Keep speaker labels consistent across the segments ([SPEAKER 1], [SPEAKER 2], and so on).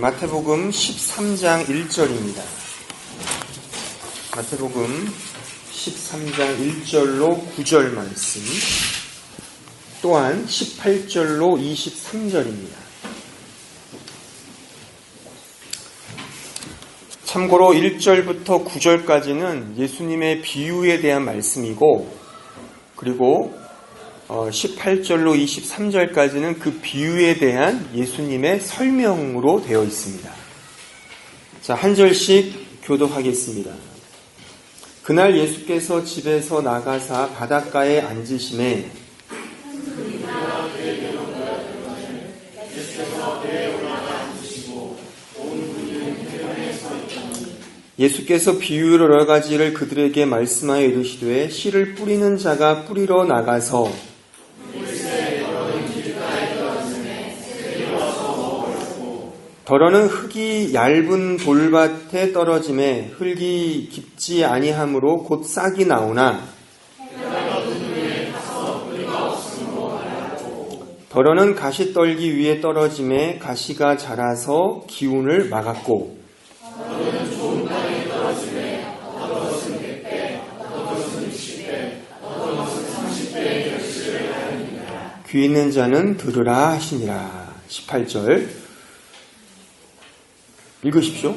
[SPEAKER 1] 마태복음 13장 1절입니다. 마태복음 13장 1절로 9절 말씀, 또한 18절로 23절입니다. 참고로 1절부터 9절까지는 예수님의 비유에 대한 말씀이고, 그리고 18절로 23절까지는 그 비유에 대한 예수님의 설명으로 되어 있습니다. 자, 한 절씩 교독하겠습니다. 그날 예수께서 집에서 나가사 바닷가에 앉으시매 예수께서 비유로 여러 가지를 그들에게 말씀하여 이르시되 씨를 뿌리는 자가 뿌리러 나가서 더러는 흙이 얇은 돌밭에 떨어짐에 흙이 깊지 아니하므로 곧 싹이 나오나 더러는 가시떨기 위에 떨어짐에 가시가 자라서 기운을 막았고 귀 있는 자는 들으라 하시니라. 18절 읽으십시오.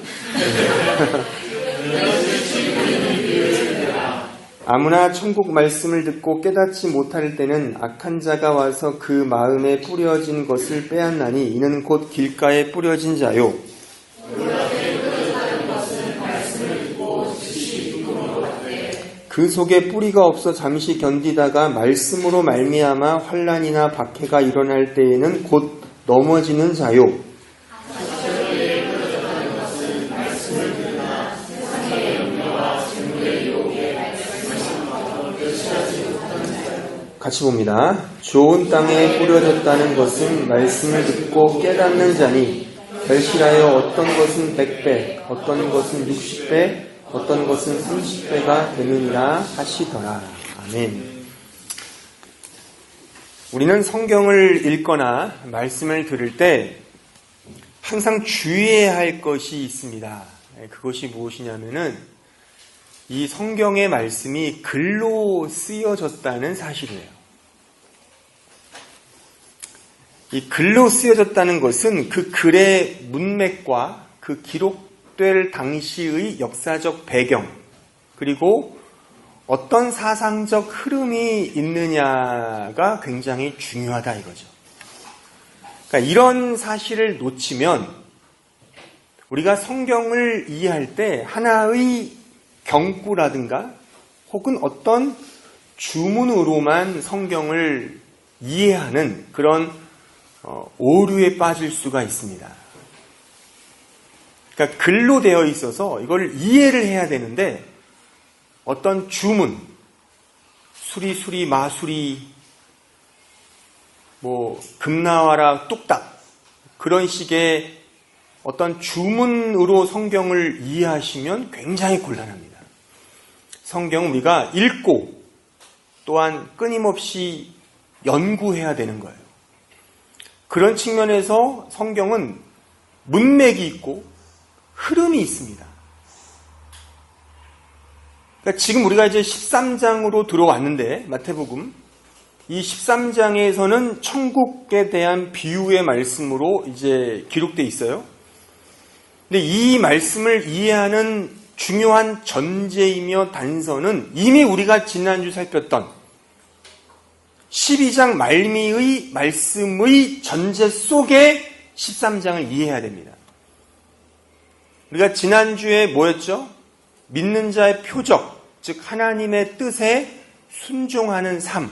[SPEAKER 1] 아무나 천국 말씀을 듣고 깨닫지 못할 때는 악한 자가 와서 그 마음에 뿌려진 것을 빼앗나니 이는 곧 길가에 뿌려진 자요. 그 속에 뿌리가 없어 잠시 견디다가 말씀으로 말미암아 환난이나 박해가 일어날 때에는 곧 넘어지는 자요. 같이 봅니다. 좋은 땅에 뿌려졌다는 것은 말씀을 듣고 깨닫는 자니 결실하여 어떤 것은 100배, 어떤 것은 60배, 어떤 것은 30배가 되느니라 하시더라. 아멘. 우리는 성경을 읽거나 말씀을 들을 때 항상 주의해야 할 것이 있습니다. 그것이 무엇이냐면은 이 성경의 말씀이 글로 쓰여졌다는 사실이에요. 이 글로 쓰여졌다는 것은 그 글의 문맥과 그 기록될 당시의 역사적 배경, 그리고 어떤 사상적 흐름이 있느냐가 굉장히 중요하다 이거죠. 그러니까 이런 사실을 놓치면 우리가 성경을 이해할 때 하나의 경구라든가 혹은 어떤 주문으로만 성경을 이해하는 그런 오류에 빠질 수가 있습니다. 그러니까 글로 되어 있어서 이걸 이해를 해야 되는데 어떤 주문, 수리수리 마수리, 금나와라 뚝딱 그런 식의 어떤 주문으로 성경을 이해하시면 굉장히 곤란합니다. 성경은 우리가 읽고 또한 끊임없이 연구해야 되는 거예요. 그런 측면에서 성경은 문맥이 있고 흐름이 있습니다. 그러니까 지금 우리가 이제 13장으로 들어왔는데 마태복음 이 13장에서는 천국에 대한 비유의 말씀으로 이제 기록되어 있어요. 근데 이 말씀을 이해하는 중요한 전제이며 단서는 이미 우리가 지난주 살폈던 12장 말미의 말씀의 전제 속에 13장을 이해해야 됩니다. 우리가 지난주에 뭐였죠? 믿는 자의 표적, 즉 하나님의 뜻에 순종하는 삶.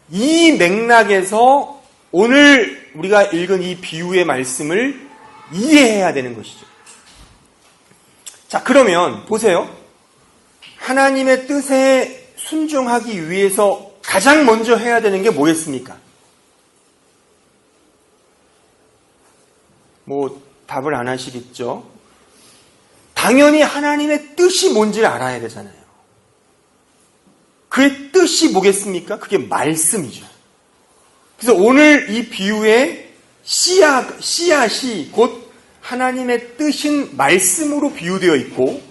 [SPEAKER 1] 이 맥락에서 오늘 우리가 읽은 이 비유의 말씀을 이해해야 되는 것이죠. 자, 그러면 보세요. 하나님의 뜻에 순종하기 위해서 가장 먼저 해야 되는 게 뭐겠습니까? 답을 안 하시겠죠? 당연히 하나님의 뜻이 뭔지를 알아야 되잖아요. 그의 뜻이 뭐겠습니까? 그게 말씀이죠. 그래서 오늘 이 비유의 씨앗이 곧 하나님의 뜻인 말씀으로 비유되어 있고,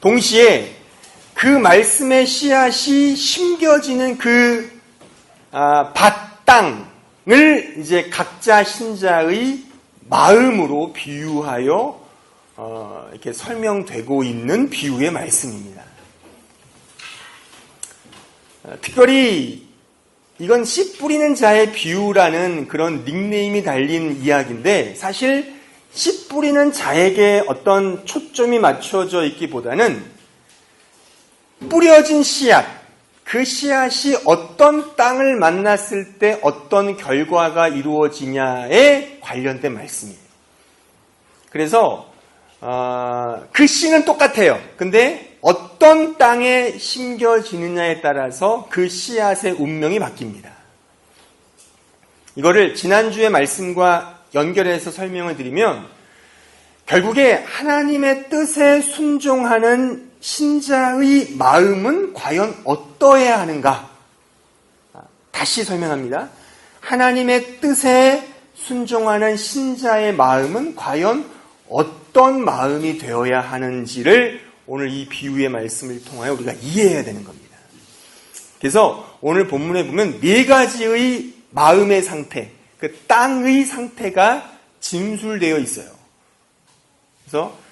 [SPEAKER 1] 동시에 그 말씀의 씨앗이 심겨지는 그 밭 땅을 이제 각자 신자의 마음으로 비유하여 이렇게 설명되고 있는 비유의 말씀입니다. 특별히 이건 씨 뿌리는 자의 비유라는 그런 닉네임이 달린 이야기인데, 사실 씨 뿌리는 자에게 어떤 초점이 맞춰져 있기보다는 뿌려진 씨앗, 그 씨앗이 어떤 땅을 만났을 때 어떤 결과가 이루어지냐에 관련된 말씀이에요. 그래서 그 씨는 똑같아요. 근데 어떤 땅에 심겨지느냐에 따라서 그 씨앗의 운명이 바뀝니다. 이거를 지난주의 말씀과 연결해서 설명을 드리면, 결국에 하나님의 뜻에 순종하는 신자의 마음은 과연 어떠해야 하는가? 다시 설명합니다. 하나님의 뜻에 순종하는 신자의 마음은 과연 어떤 마음이 되어야 하는지를 오늘 이 비유의 말씀을 통하여 우리가 이해해야 되는 겁니다. 그래서 오늘 본문에 보면 4가지의 마음의 상태, 그 땅의 상태가 진술되어 있어요. 그래서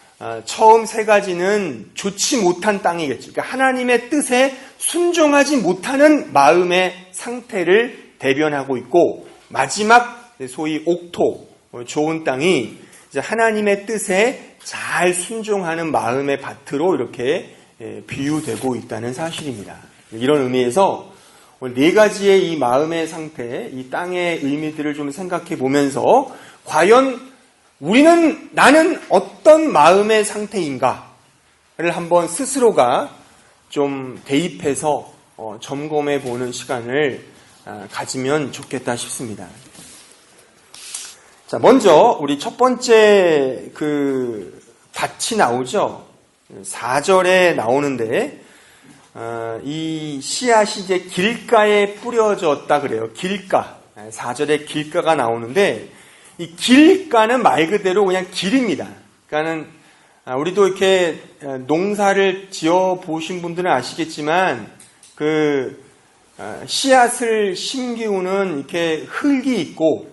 [SPEAKER 1] 처음 3가지는 좋지 못한 땅이겠죠. 그러니까 하나님의 뜻에 순종하지 못하는 마음의 상태를 대변하고 있고, 마지막 소위 옥토, 좋은 땅이 이제 하나님의 뜻에 잘 순종하는 마음의 밭으로 이렇게 비유되고 있다는 사실입니다. 이런 의미에서 오늘 4가지의 이 마음의 상태, 이 땅의 의미들을 좀 생각해 보면서 과연 나는 어떤 마음의 상태인가를 한번 스스로가 좀 대입해서 점검해 보는 시간을 가지면 좋겠다 싶습니다. 자, 먼저 우리 첫 번째 그 밭이 나오죠. 4절에 나오는데 이 씨앗이 이제 길가에 뿌려졌다 그래요. 길가. 4절에 길가가 나오는데, 이 길가는 말 그대로 그냥 길입니다. 그러니까는 우리도 이렇게 농사를 지어 보신 분들은 아시겠지만, 그 씨앗을 심기우는 이렇게 흙이 있고,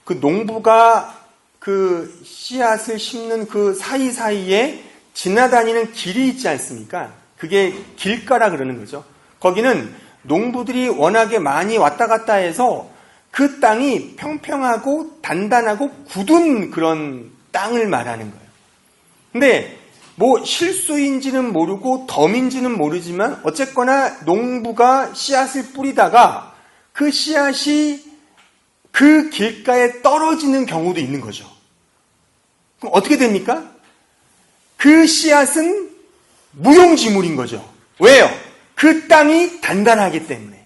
[SPEAKER 1] 그 농부가 그 씨앗을 심는 그 사이사이에 지나다니는 길이 있지 않습니까? 그게 길가라 그러는 거죠. 거기는 농부들이 워낙에 많이 왔다 갔다 해서 그 땅이 평평하고 단단하고 굳은 그런 땅을 말하는 거예요. 근데 뭐 실수인지는 모르고 덤인지는 모르지만 어쨌거나 농부가 씨앗을 뿌리다가 그 씨앗이 그 길가에 떨어지는 경우도 있는 거죠. 그럼 어떻게 됩니까? 그 씨앗은 무용지물인 거죠. 왜요? 그 땅이 단단하기 때문에.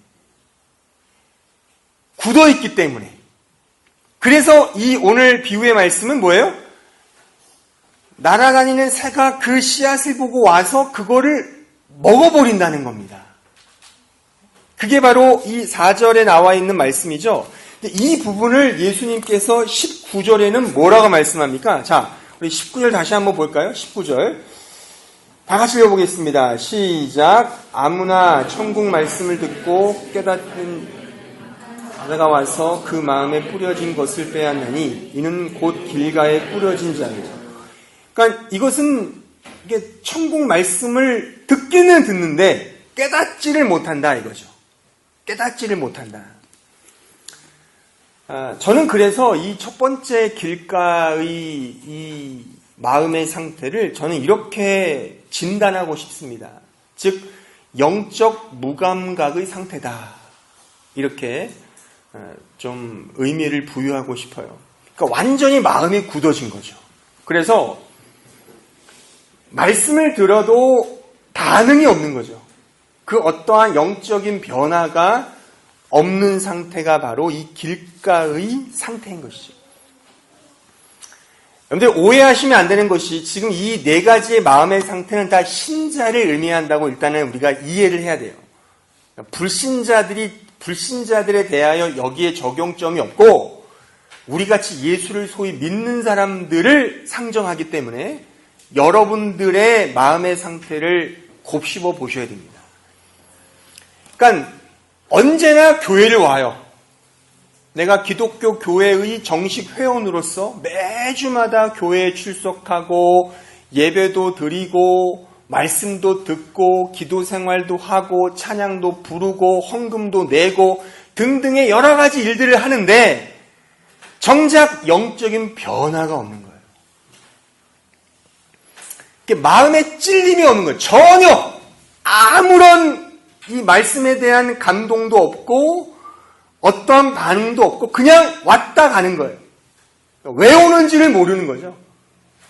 [SPEAKER 1] 굳어있기 때문에. 그래서 이 오늘 비유의 말씀은 뭐예요? 날아다니는 새가 그 씨앗을 보고 와서 그거를 먹어버린다는 겁니다. 그게 바로 이 4절에 나와 있는 말씀이죠. 이 부분을 예수님께서 19절에는 뭐라고 말씀합니까? 자, 우리 19절 다시 한번 볼까요? 19절. 다 같이 읽어보겠습니다. 시작. 아무나 천국 말씀을 듣고 깨닫는 자가 와서 그 마음에 뿌려진 것을 빼앗나니 이는 곧 길가에 뿌려진 자예요. 그러니까 이것은 이게 천국 말씀을 듣기는 듣는데 깨닫지를 못한다 이거죠. 깨닫지를 못한다. 저는 그래서 이 첫 번째 길가의 이 마음의 상태를 저는 이렇게 진단하고 싶습니다. 즉 영적 무감각의 상태다. 이렇게 좀 의미를 부여하고 싶어요. 그러니까 완전히 마음이 굳어진 거죠. 그래서 말씀을 들어도 반응이 없는 거죠. 그 어떠한 영적인 변화가 없는 상태가 바로 이 길가의 상태인 것이죠. 여러분들 오해하시면 안 되는 것이 지금 이 4가지의 마음의 상태는 다 신자를 의미한다고 일단은 우리가 이해를 해야 돼요. 불신자들에 대하여 여기에 적용점이 없고 우리같이 예수를 소위 믿는 사람들을 상정하기 때문에 여러분들의 마음의 상태를 곱씹어 보셔야 됩니다. 그러니까 언제나 교회를 와요. 내가 기독교 교회의 정식 회원으로서 매주마다 교회에 출석하고 예배도 드리고 말씀도 듣고 기도 생활도 하고 찬양도 부르고 헌금도 내고 등등의 여러 가지 일들을 하는데 정작 영적인 변화가 없는 거예요. 마음에 찔림이 없는 거예요. 전혀 아무런 이 말씀에 대한 감동도 없고 어떠한 반응도 없고 그냥 왔다 가는 거예요. 왜 오는지를 모르는 거죠.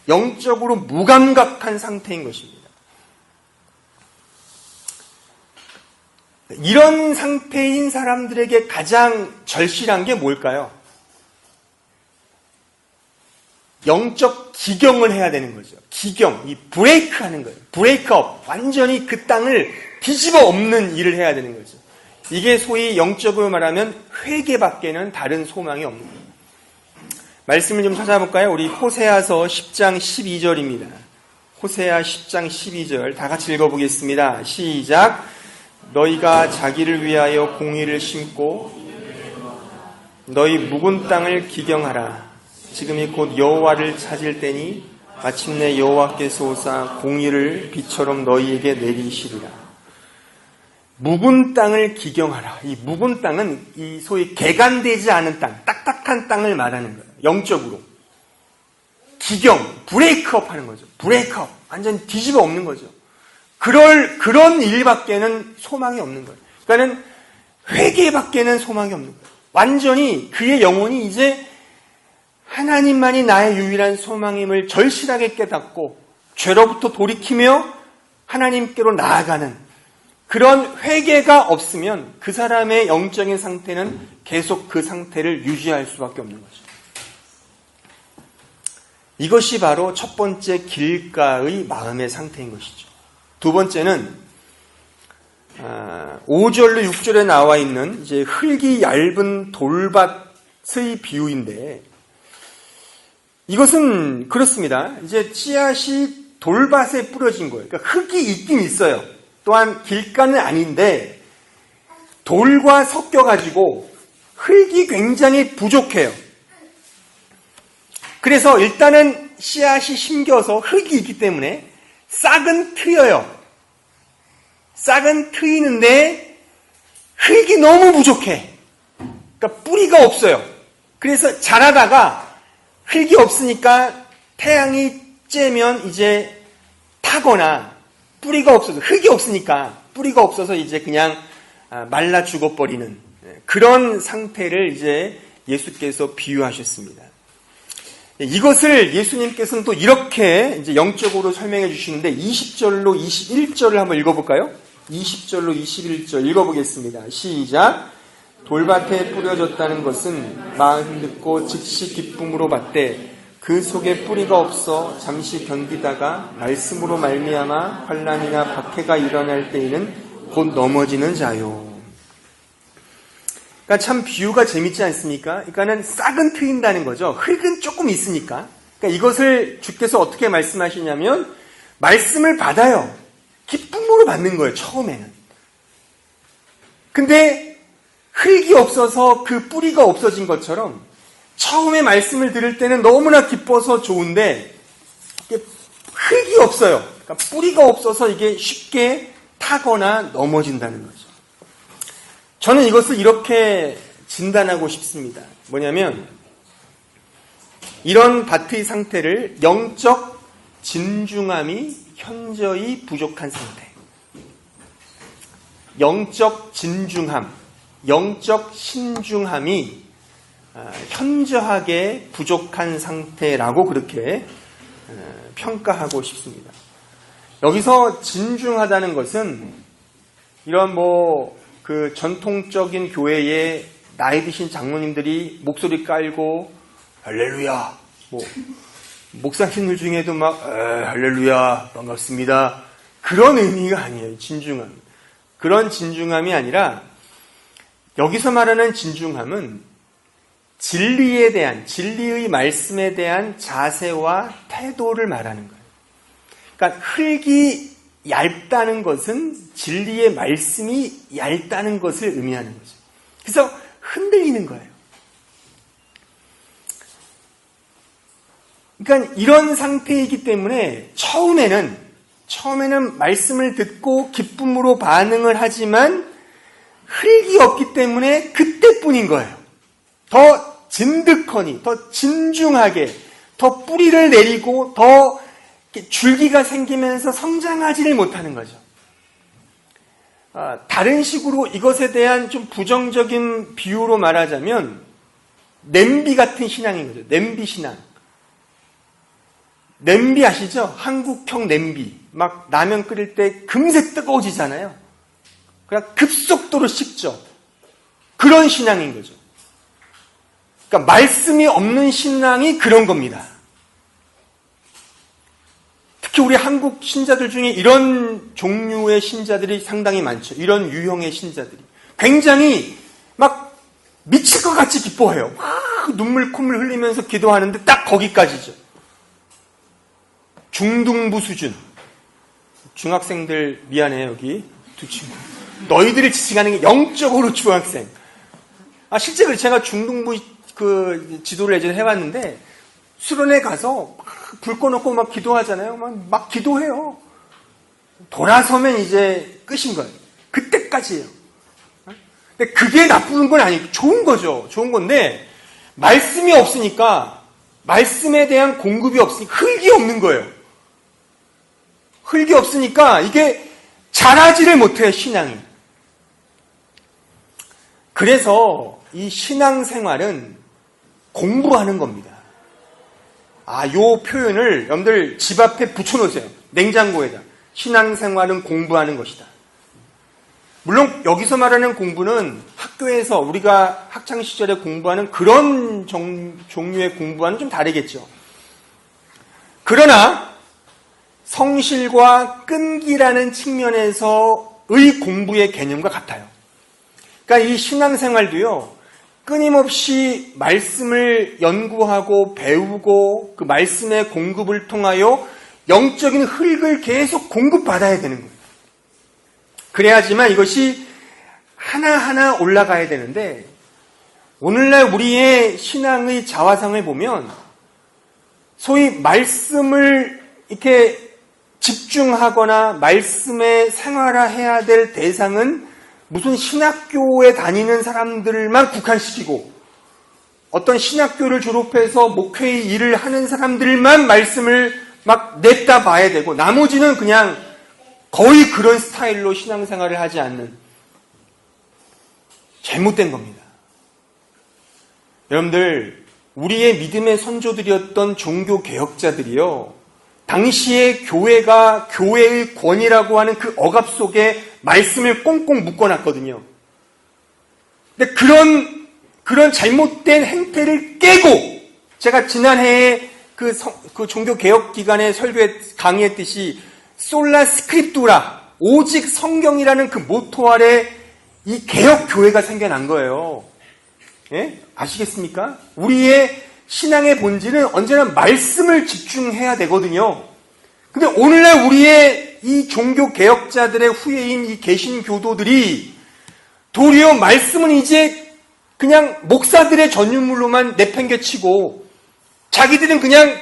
[SPEAKER 1] 영적으로 무감각한 상태인 것입니다. 이런 상태인 사람들에게 가장 절실한 게 뭘까요? 영적 기경을 해야 되는 거죠. 기경, 이 브레이크 하는 거예요. 브레이크업, 완전히 그 땅을 뒤집어 엎는 일을 해야 되는 거죠. 이게 소위 영적으로 말하면 회개밖에는 다른 소망이 없는 거예요. 말씀을 좀 찾아볼까요? 우리 호세아서 10장 12절입니다. 호세아 10장 12절 다 같이 읽어보겠습니다. 시작. 너희가 자기를 위하여 공의를 심고 너희 묵은 땅을 기경하라. 지금이 곧 여호와를 찾을 때니 마침내 여호와께서 오사 공의를 비처럼 너희에게 내리시리라. 묵은 땅을 기경하라. 이 묵은 땅은 이 소위 개간되지 않은 땅, 딱딱한 땅을 말하는 거예요. 영적으로. 기경, 브레이크업 하는 거죠. 브레이크업. 완전 뒤집어 엎는 거죠. 그런 일밖에는 소망이 없는 거예요. 그러니까는 회개밖에는 소망이 없는 거예요. 완전히 그의 영혼이 이제 하나님만이 나의 유일한 소망임을 절실하게 깨닫고 죄로부터 돌이키며 하나님께로 나아가는 그런 회개가 없으면 그 사람의 영적인 상태는 계속 그 상태를 유지할 수밖에 없는 거죠. 이것이 바로 첫 번째 길가의 마음의 상태인 것이죠. 두 번째는 5절로 6절에 나와 있는 이제 흙이 얇은 돌밭의 비유인데 이것은 그렇습니다. 이제 씨앗이 돌밭에 뿌려진 거예요. 그러니까 흙이 있긴 있어요. 또한 길가는 아닌데 돌과 섞여가지고 흙이 굉장히 부족해요. 그래서 일단은 씨앗이 심겨서 흙이 있기 때문에 싹은 트여요. 싹은 트이는데 흙이 너무 부족해. 그러니까 뿌리가 없어요. 그래서 자라다가 흙이 없으니까 태양이 쬐면 이제 타거나 뿌리가 없어서 흙이 없으니까 뿌리가 없어서 이제 그냥 말라 죽어버리는 그런 상태를 이제 예수께서 비유하셨습니다. 이것을 예수님께서는 또 이렇게 이제 영적으로 설명해 주시는데 20절로 21절을 한번 읽어볼까요? 20절로 21절 읽어보겠습니다. 시작. 돌밭에 뿌려졌다는 것은 마음 듣고 즉시 기쁨으로 받되 그 속에 뿌리가 없어 잠시 견디다가 말씀으로 말미암아 환난이나 박해가 일어날 때에는 곧 넘어지는 자요. 그러니까 참 비유가 재밌지 않습니까? 그러니까는 싹은 트인다는 거죠. 흙은 조금 있으니까. 그러니까 이것을 주께서 어떻게 말씀하시냐면 말씀을 받아요. 기쁨으로 받는 거예요. 처음에는. 근데 흙이 없어서 그 뿌리가 없어진 것처럼 처음에 말씀을 들을 때는 너무나 기뻐서 좋은데 흙이 없어요. 그러니까 뿌리가 없어서 이게 쉽게 타거나 넘어진다는 거죠. 저는 이것을 이렇게 진단하고 싶습니다. 뭐냐면 이런 밭의 상태를 영적 진중함이 현저히 부족한 상태. 영적 진중함, 영적 신중함이 현저하게 부족한 상태라고 그렇게 평가하고 싶습니다. 여기서 진중하다는 것은 이런 그 전통적인 교회에 나이 드신 장로님들이 목소리 깔고 할렐루야, 목사님들 중에도 막 할렐루야 반갑습니다. 그런 의미가 아니에요. 진중함. 그런 진중함이 아니라 여기서 말하는 진중함은 진리에 대한, 진리의 말씀에 대한 자세와 태도를 말하는 거예요. 그러니까 흙이 얇다는 것은 진리의 말씀이 얇다는 것을 의미하는 거죠. 그래서 흔들리는 거예요. 그러니까 이런 상태이기 때문에 처음에는 말씀을 듣고 기쁨으로 반응을 하지만 흙이 없기 때문에 그때뿐인 거예요. 더 진득하니, 더 진중하게, 더 뿌리를 내리고 더 줄기가 생기면서 성장하지를 못하는 거죠. 다른 식으로 이것에 대한 좀 부정적인 비유로 말하자면 냄비 같은 신앙인 거죠. 냄비 신앙. 냄비 아시죠? 한국형 냄비. 막 라면 끓일 때 금세 뜨거워지잖아요. 그냥 급속도로 식죠. 그런 신앙인 거죠. 그러니까 말씀이 없는 신앙이 그런 겁니다. 특히 우리 한국 신자들 중에 이런 종류의 신자들이 상당히 많죠. 이런 유형의 신자들이. 굉장히 막 미칠 것 같이 기뻐해요. 막 눈물 콧물 흘리면서 기도하는데 딱 거기까지죠. 중등부 수준. 중학생들 미안해요, 여기 두 친구. 너희들을 지칭하는 게 영적으로 중학생. 실제로 제가 중등부 지도를 예전에 해봤는데 수련회 가서 불 꺼놓고 막 기도하잖아요. 막 기도해요. 돌아서면 이제 끝인 거예요. 그때까지예요. 근데 그게 나쁜 건 아니고 좋은 거죠. 좋은 건데 말씀이 없으니까, 말씀에 대한 공급이 없으니까 흙이 없는 거예요. 흙이 없으니까 이게 자라지를 못해요, 신앙이. 그래서 이 신앙생활은 공부하는 겁니다. 요 표현을 여러분들 집 앞에 붙여놓으세요. 냉장고에다. 신앙생활은 공부하는 것이다. 물론 여기서 말하는 공부는 학교에서 우리가 학창시절에 공부하는 그런 종류의 공부와는 좀 다르겠죠. 그러나 성실과 끈기라는 측면에서의 공부의 개념과 같아요. 그러니까 이 신앙생활도요, 끊임없이 말씀을 연구하고 배우고 그 말씀의 공급을 통하여 영적인 흙을 계속 공급받아야 되는 거예요. 그래야지만 이것이 하나하나 올라가야 되는데, 오늘날 우리의 신앙의 자화상을 보면 소위 말씀을 이렇게 집중하거나 말씀에 생활화해야 될 대상은 무슨 신학교에 다니는 사람들만 국한시키고, 어떤 신학교를 졸업해서 목회의 일을 하는 사람들만 말씀을 막 냈다 봐야 되고, 나머지는 그냥 거의 그런 스타일로 신앙생활을 하지 않는, 잘못된 겁니다. 여러분들, 우리의 믿음의 선조들이었던 종교개혁자들이요, 당시에 교회가 교회의 권위라고 하는 그 억압 속에 말씀을 꽁꽁 묶어놨거든요. 근데 그런 잘못된 행태를 깨고, 제가 지난해에 그 종교개혁기관의 설교에 강의했듯이 솔라 스크립투라, 오직 성경이라는 그 모토 아래 이 개혁교회가 생겨난 거예요. 예? 아시겠습니까? 우리의 신앙의 본질은 언제나 말씀을 집중해야 되거든요. 근데 오늘날 우리의 이 종교개혁자들의 후예인 이 개신교도들이 도리어 말씀은 이제 그냥 목사들의 전유물로만 내팽개치고 자기들은 그냥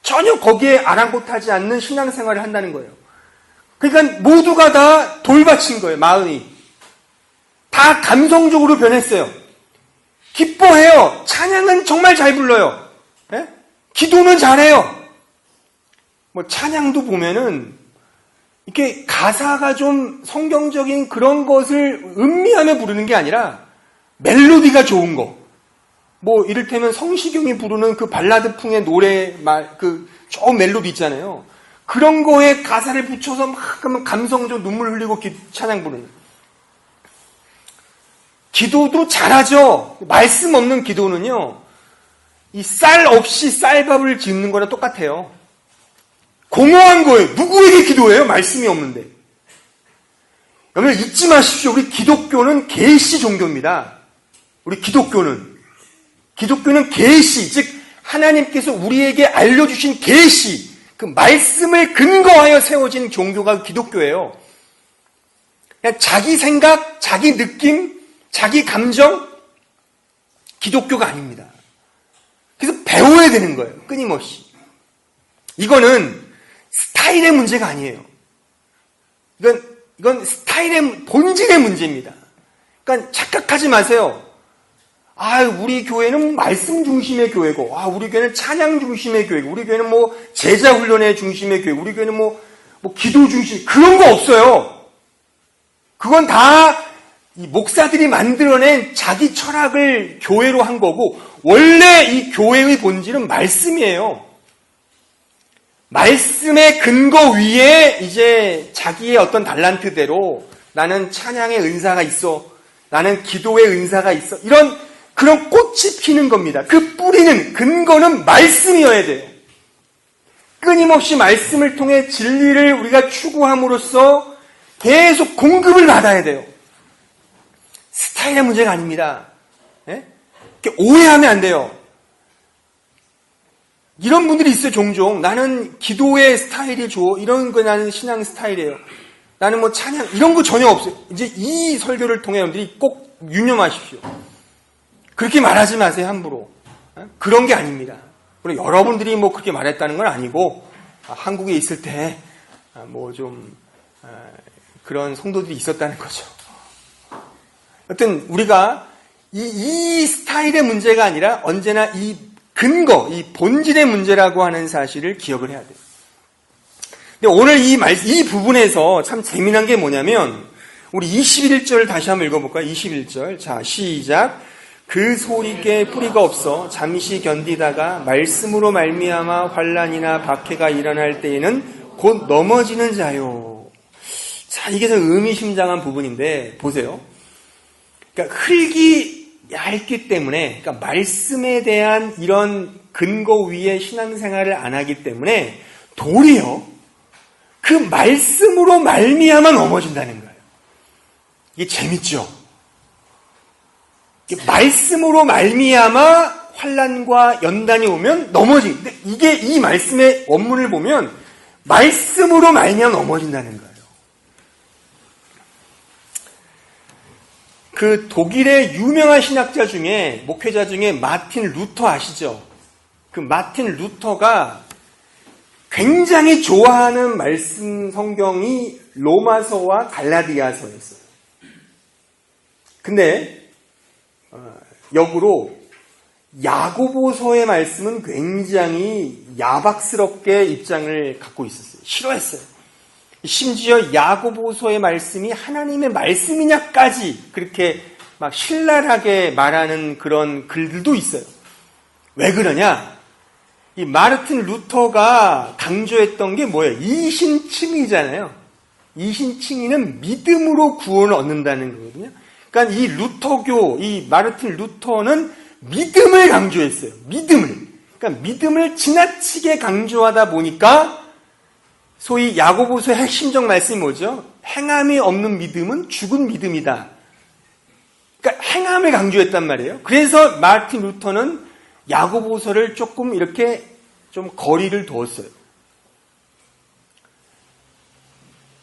[SPEAKER 1] 전혀 거기에 아랑곳하지 않는 신앙생활을 한다는 거예요. 그러니까 모두가 다 돌받친 거예요, 마음이. 다 감성적으로 변했어요. 기뻐해요. 찬양은 정말 잘 불러요. 예? 기도는 잘해요. 찬양도 보면은 이렇게 가사가 좀 성경적인 그런 것을 음미하며 부르는 게 아니라 멜로디가 좋은 거. 이를테면 성시경이 부르는 그 발라드풍의 노래 좋은 멜로디 있잖아요. 그런 거에 가사를 붙여서 막 그러면 감성적 눈물 흘리고 찬양 부르는. 기도도 잘하죠. 말씀 없는 기도는요, 이 쌀 없이 쌀밥을 짓는 거랑 똑같아요. 공허한 거예요. 누구에게 기도해요? 말씀이 없는데. 여러분 잊지 마십시오. 우리 기독교는 계시 종교입니다. 우리 기독교는. 기독교는 계시, 즉 하나님께서 우리에게 알려주신 계시, 그 말씀을 근거하여 세워진 종교가 기독교예요. 그냥 자기 생각, 자기 느낌, 자기 감정, 기독교가 아닙니다. 그래서 배워야 되는 거예요. 끊임없이. 이거는 스타일의 문제가 아니에요. 이건 스타일의 본질의 문제입니다. 그러니까 착각하지 마세요. 우리 교회는 말씀 중심의 교회고, 우리 교회는 찬양 중심의 교회고, 우리 교회는 제자 훈련의 중심의 교회, 우리 교회는 기도 중심, 그런 거 없어요. 그건 다 이 목사들이 만들어낸 자기 철학을 교회로 한 거고, 원래 이 교회의 본질은 말씀이에요. 말씀의 근거 위에 이제 자기의 어떤 달란트대로 나는 찬양의 은사가 있어, 나는 기도의 은사가 있어, 그런 꽃이 피는 겁니다. 그 뿌리는, 근거는 말씀이어야 돼요. 끊임없이 말씀을 통해 진리를 우리가 추구함으로써 계속 공급을 받아야 돼요. 스타일의 문제가 아닙니다. 오해하면 안 돼요. 이런 분들이 있어요, 종종. 나는 기도의 스타일이 좋아. 이런 거 나는 신앙 스타일이에요. 나는 찬양, 이런 거 전혀 없어요. 이제 이 설교를 통해 여러분들이 꼭 유념하십시오. 그렇게 말하지 마세요, 함부로. 그런 게 아닙니다. 물론 여러분들이 그렇게 말했다는 건 아니고, 한국에 있을 때, 그런 성도들이 있었다는 거죠. 여튼, 우리가 이 스타일의 문제가 아니라 언제나 이 근거, 이 본질의 문제라고 하는 사실을 기억을 해야 돼요. 근데 오늘 이 부분에서 참 재미난 게 뭐냐면, 우리 21절 다시 한번 읽어볼까요? 21절. 자, 시작. 그 소리께 뿌리가 없어 잠시 견디다가 말씀으로 말미암아 환난이나 박해가 일어날 때에는 곧 넘어지는 자요. 자, 이게 좀 의미심장한 부분인데 보세요. 그러니까 흙이 얇기 때문에, 그러니까 말씀에 대한 이런 근거 위에 신앙생활을 안 하기 때문에 도리어 그 말씀으로 말미암아 넘어진다는 거예요. 이게 재밌죠? 말씀으로 말미암아 환난과 연단이 오면 넘어지는데, 이게 이 말씀의 원문을 보면 말씀으로 말미암아 넘어진다는 거예요. 그 독일의 유명한 신학자 중에, 목회자 중에 마틴 루터 아시죠? 그 마틴 루터가 굉장히 좋아하는 말씀 성경이 로마서와 갈라디아서였어요. 근데 역으로 야고보서의 말씀은 굉장히 야박스럽게 입장을 갖고 있었어요. 싫어했어요. 심지어 야고보서의 말씀이 하나님의 말씀이냐까지 그렇게 막 신랄하게 말하는 그런 글들도 있어요. 왜 그러냐? 이 마르틴 루터가 강조했던 게 뭐예요? 이신칭의잖아요. 이신칭의는 믿음으로 구원을 얻는다는 거거든요. 그러니까 이 루터교, 이 마르틴 루터는 믿음을 강조했어요. 믿음을. 그러니까 믿음을 지나치게 강조하다 보니까 소위 야고보서의 핵심적 말씀이 뭐죠? 행함이 없는 믿음은 죽은 믿음이다. 그러니까 행함을 강조했단 말이에요. 그래서 마르틴 루터는 야고보서를 조금 이렇게 좀 거리를 두었어요.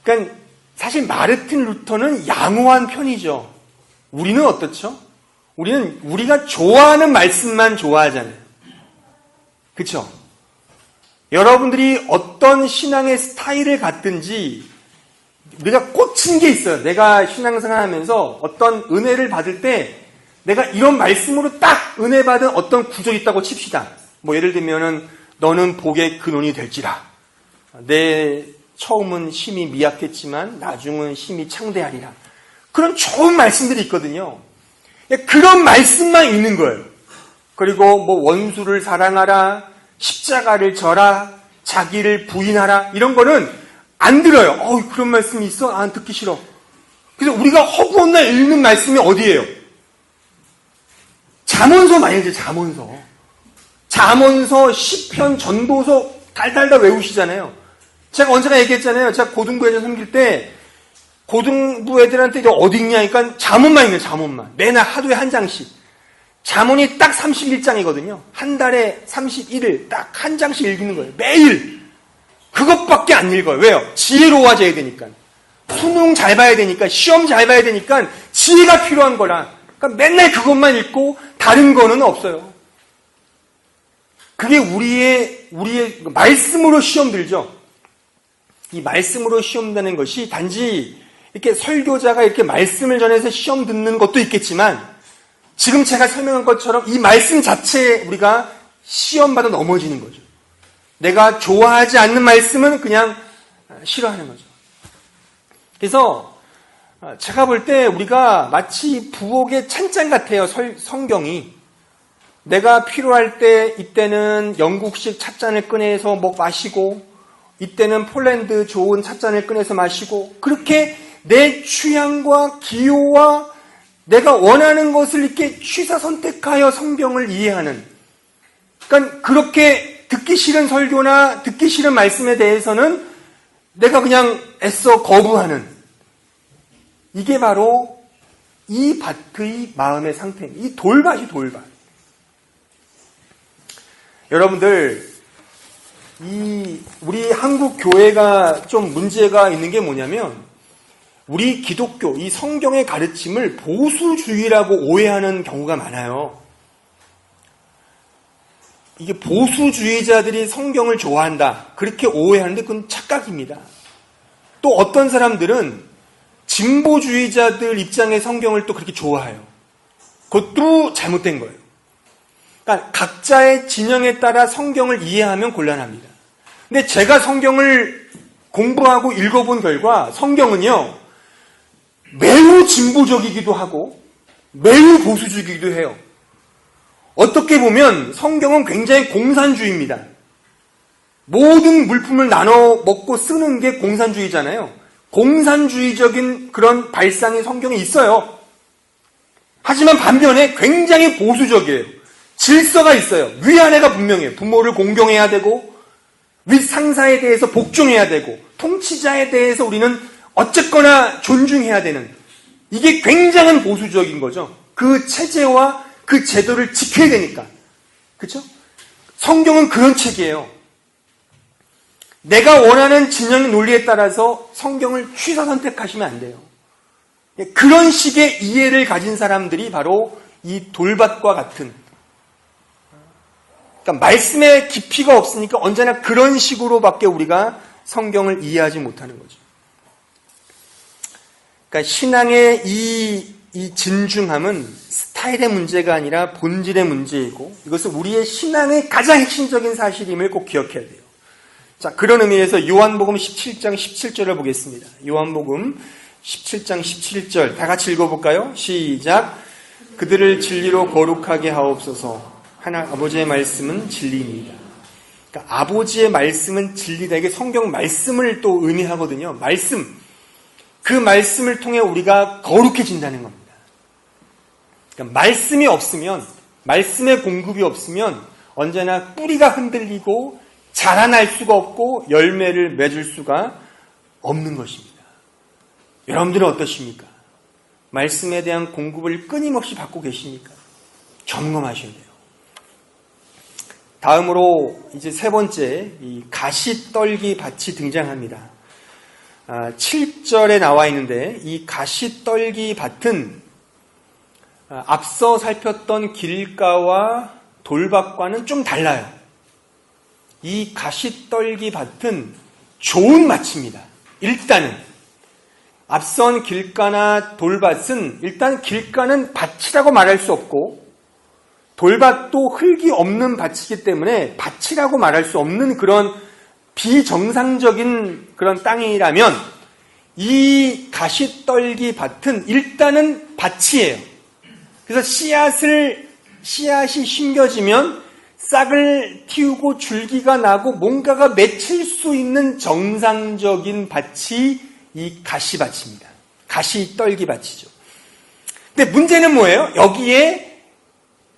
[SPEAKER 1] 그러니까 사실 마르틴 루터는 양호한 편이죠. 우리는 어떻죠? 우리는 우리가 좋아하는 말씀만 좋아하잖아요. 그렇죠? 여러분들이 어떤 신앙의 스타일을 갖든지 우리가 꽂힌 게 있어요. 내가 신앙생활 하면서 어떤 은혜를 받을 때 내가 이런 말씀으로 딱 은혜 받은 어떤 구절이 있다고 칩시다. 예를 들면은 너는 복의 근원이 될지라. 내 처음은 심히 미약했지만 나중은 심히 창대하리라. 그런 좋은 말씀들이 있거든요. 그런 말씀만 있는 거예요. 그리고 원수를 사랑하라, 십자가를 져라, 자기를 부인하라, 이런 거는 안 들어요. 그런 말씀이 있어? 안 듣기 싫어. 그래서 우리가 허구한 날 읽는 말씀이 어디예요? 잠언서 많이 읽죠. 잠언서, 시편, 전도서 달달달 외우시잖아요. 제가 언제나 얘기했잖아요. 제가 고등부 애들 섬길 때 고등부 애들한테 어디 읽냐 하니까 잠언만 읽어요. 잠언만. 매날 하루에 한 장씩. 잠언이 딱 31장이거든요. 한 달에 31일 딱 한 장씩 읽는 거예요. 매일. 그것밖에 안 읽어요. 왜요? 지혜로워져야 되니까. 수능 잘 봐야 되니까, 시험 잘 봐야 되니까 지혜가 필요한 거라. 그러니까 맨날 그것만 읽고 다른 거는 없어요. 그게 우리의 말씀으로 시험 들죠. 이 말씀으로 시험 드는 것이 단지 이렇게 설교자가 이렇게 말씀을 전해서 시험 듣는 것도 있겠지만, 지금 제가 설명한 것처럼 이 말씀 자체에 우리가 시험받아 넘어지는 거죠. 내가 좋아하지 않는 말씀은 그냥 싫어하는 거죠. 그래서 제가 볼 때 우리가 마치 부엌의 찬장 같아요. 성경이. 내가 필요할 때 이때는 영국식 찻잔을 꺼내서 마시고, 이때는 폴란드 좋은 찻잔을 꺼내서 마시고, 그렇게 내 취향과 기호와 내가 원하는 것을 이렇게 취사 선택하여 성경을 이해하는, 그러니까 그렇게 듣기 싫은 설교나 듣기 싫은 말씀에 대해서는 내가 그냥 애써 거부하는, 이게 바로 이 밭의 마음의 상태입니다. 이 돌밭이 돌밭. 여러분들, 우리 한국 교회가 좀 문제가 있는 게 뭐냐면, 우리 기독교, 이 성경의 가르침을 보수주의라고 오해하는 경우가 많아요. 이게 보수주의자들이 성경을 좋아한다, 그렇게 오해하는데 그건 착각입니다. 또 어떤 사람들은 진보주의자들 입장의 성경을 또 그렇게 좋아해요. 그것도 잘못된 거예요. 그러니까 각자의 진영에 따라 성경을 이해하면 곤란합니다. 근데 제가 성경을 공부하고 읽어본 결과 성경은요, 매우 진보적이기도 하고 매우 보수적이기도 해요. 어떻게 보면 성경은 굉장히 공산주의입니다. 모든 물품을 나눠 먹고 쓰는 게 공산주의잖아요. 공산주의적인 그런 발상이 성경에 있어요. 하지만 반면에 굉장히 보수적이에요. 질서가 있어요. 위아래가 분명해요. 부모를 공경해야 되고, 윗상사에 대해서 복종해야 되고, 통치자에 대해서 우리는 어쨌거나 존중해야 되는, 이게 굉장한 보수적인 거죠. 그 체제와 그 제도를 지켜야 되니까. 그렇죠? 성경은 그런 책이에요. 내가 원하는 진영의 논리에 따라서 성경을 취사 선택하시면 안 돼요. 그런 식의 이해를 가진 사람들이 바로 이 돌밭과 같은, 그러니까 말씀의 깊이가 없으니까 언제나 그런 식으로밖에 우리가 성경을 이해하지 못하는 거죠. 그러니까 신앙의 이 진중함은 스타일의 문제가 아니라 본질의 문제이고, 이것은 우리의 신앙의 가장 핵심적인 사실임을 꼭 기억해야 돼요. 자, 그런 의미에서 요한복음 17장 17절을 보겠습니다. 요한복음 17장 17절 다 같이 읽어볼까요? 시작. 그들을 진리로 거룩하게 하옵소서. 아버지의 말씀은 진리입니다. 그러니까 아버지의 말씀은 진리다. 이게 성경 말씀을 또 의미하거든요. 말씀. 그 말씀을 통해 우리가 거룩해진다는 겁니다. 그러니까 말씀이 없으면, 말씀의 공급이 없으면 언제나 뿌리가 흔들리고 자라날 수가 없고 열매를 맺을 수가 없는 것입니다. 여러분들은 어떠십니까? 말씀에 대한 공급을 끊임없이 받고 계십니까? 점검하셔야 돼요. 다음으로 이제 세 번째, 이 가시떨기 밭이 등장합니다. 7절에 나와 있는데, 이 가시떨기 밭은 앞서 살폈던 길가와 돌밭과는 좀 달라요. 이 가시떨기 밭은 좋은 밭입니다. 일단은 앞선 길가나 돌밭은, 일단 길가는 밭이라고 말할 수 없고, 돌밭도 흙이 없는 밭이기 때문에 밭이라고 말할 수 없는 그런 비정상적인 그런 땅이라면, 이 가시떨기 밭은 일단은 밭이에요. 그래서 씨앗이 심겨지면 싹을 틔우고 줄기가 나고 뭔가가 맺힐 수 있는 정상적인 밭이 이 가시밭입니다. 가시떨기밭이죠. 근데 문제는 뭐예요? 여기에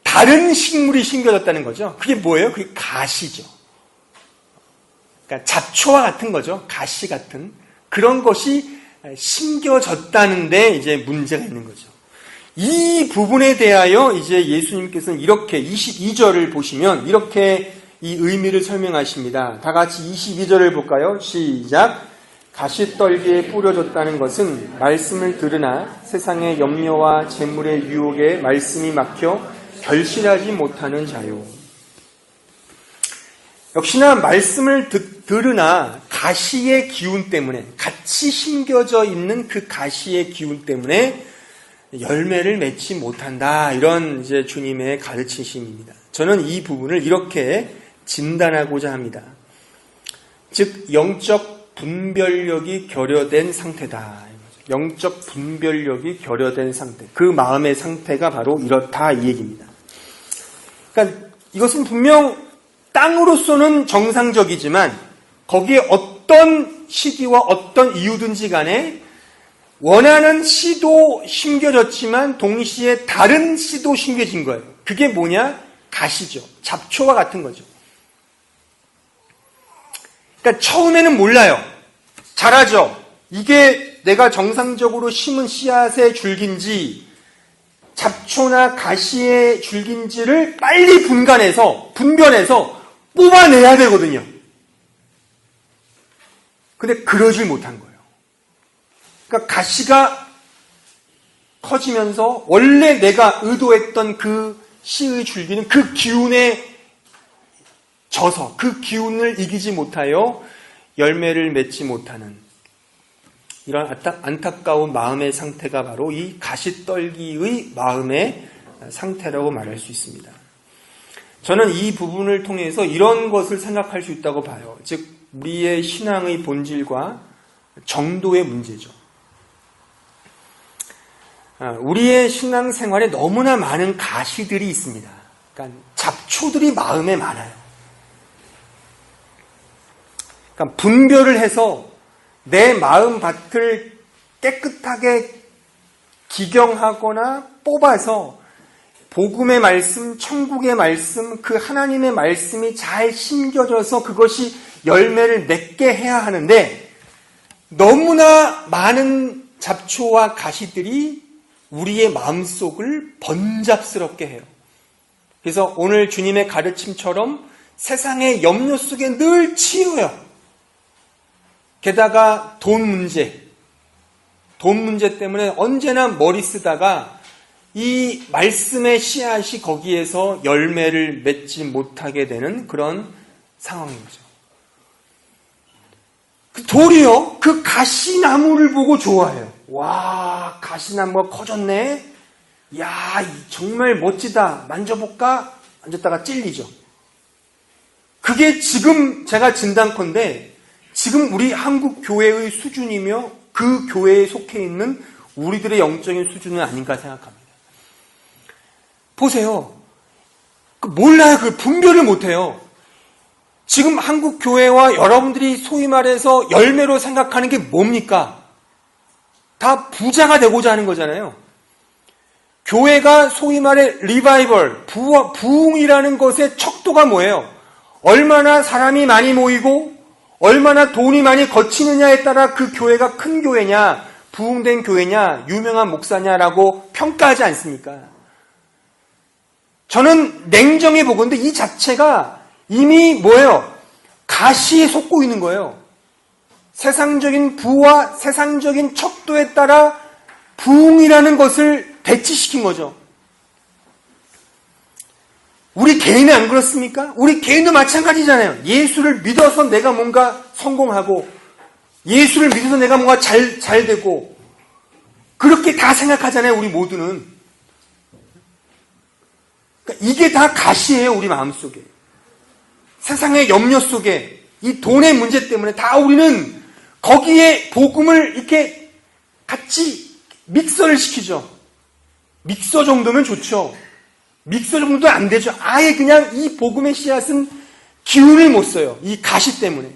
[SPEAKER 1] 다른 식물이 심겨졌다는 거죠. 그게 뭐예요? 그게 가시죠. 그러니까 잡초와 같은 거죠. 가시 같은 그런 것이 심겨졌다는데 이제 문제가 있는 거죠. 이 부분에 대하여 이제 예수님께서는 이렇게 22절을 보시면 이렇게 이 의미를 설명하십니다. 다 같이 22절을 볼까요? 시작. 가시떨기에 뿌려졌다는 것은 말씀을 들으나 세상의 염려와 재물의 유혹에 말씀이 막혀 결실하지 못하는 자요. 역시나 말씀을 들으나 가시의 기운 때문에, 같이 심겨져 있는 그 가시의 기운 때문에 열매를 맺지 못한다. 이런 이제 주님의 가르치심입니다. 저는 이 부분을 이렇게 진단하고자 합니다. 즉 영적 분별력이 결여된 상태다. 영적 분별력이 결여된 상태. 그 마음의 상태가 바로 이렇다 이 얘기입니다. 그러니까 이것은 분명 땅으로서는 정상적이지만 거기에 어떤 시기와 어떤 이유든지 간에 원하는 씨도 심겨졌지만 동시에 다른 씨도 심겨진 거예요. 그게 뭐냐? 가시죠. 잡초와 같은 거죠. 그러니까 처음에는 몰라요. 잘하죠. 이게 내가 정상적으로 심은 씨앗의 줄기인지 잡초나 가시의 줄기인지를 빨리 분별해서 뽑아내야 되거든요. 근데 그러질 못한 거예요. 그러니까 가시가 커지면서 원래 내가 의도했던 그 씨의 줄기는 그 기운에 져서 그 기운을 이기지 못하여 열매를 맺지 못하는 이런 안타까운 마음의 상태가 바로 이 가시떨기의 마음의 상태라고 말할 수 있습니다. 저는 이 부분을 통해서 이런 것을 생각할 수 있다고 봐요. 즉 우리의 신앙의 본질과 정도의 문제죠. 우리의 신앙생활에 너무나 많은 가시들이 있습니다. 그러니까 잡초들이 마음에 많아요. 그러니까 분별을 해서 내 마음 밭을 깨끗하게 기경하거나 뽑아서 복음의 말씀, 천국의 말씀, 그 하나님의 말씀이 잘 심겨져서 그것이 열매를 맺게 해야 하는데 너무나 많은 잡초와 가시들이 우리의 마음속을 번잡스럽게 해요. 그래서 오늘 주님의 가르침처럼 세상의 염려 속에 늘 치여요. 게다가 돈 문제 때문에 언제나 머리 쓰다가 이 말씀의 씨앗이 거기에서 열매를 맺지 못하게 되는 그런 상황인 거죠. 그 돌이요, 그 가시나무를 보고 좋아해요. 와, 가시나무가 커졌네. 야, 정말 멋지다. 만져볼까? 만졌다가 찔리죠. 그게 지금 제가 진단컨대 지금 우리 한국 교회의 수준이며 그 교회에 속해 있는 우리들의 영적인 수준은 아닌가 생각합니다. 보세요. 몰라요. 그 분별을 못해요. 지금 한국 교회와 여러분들이 소위 말해서 열매로 생각하는 게 뭡니까? 다 부자가 되고자 하는 거잖아요. 교회가 소위 말해 리바이벌, 부흥이라는 것의 척도가 뭐예요? 얼마나 사람이 많이 모이고 얼마나 돈이 많이 거치느냐에 따라 그 교회가 큰 교회냐, 부흥된 교회냐, 유명한 목사냐라고 평가하지 않습니까? 저는 냉정히 보건대 이 자체가 이미 뭐예요? 가시에 속고 있는 거예요. 세상적인 부와 세상적인 척도에 따라 부흥이라는 것을 배치시킨 거죠. 우리 개인은 안 그렇습니까? 우리 개인도 마찬가지잖아요. 예수를 믿어서 내가 뭔가 성공하고 예수를 믿어서 내가 뭔가 잘 되고 그렇게 다 생각하잖아요. 우리 모두는. 그러니까 이게 다 가시예요. 우리 마음속에. 세상의 염려 속에 이 돈의 문제 때문에 다 우리는 거기에 복음을 이렇게 같이 믹서를 시키죠. 믹서 정도면 좋죠. 믹서 정도도 안 되죠. 아예 그냥 이 복음의 씨앗은 기운을 못 써요. 이 가시 때문에.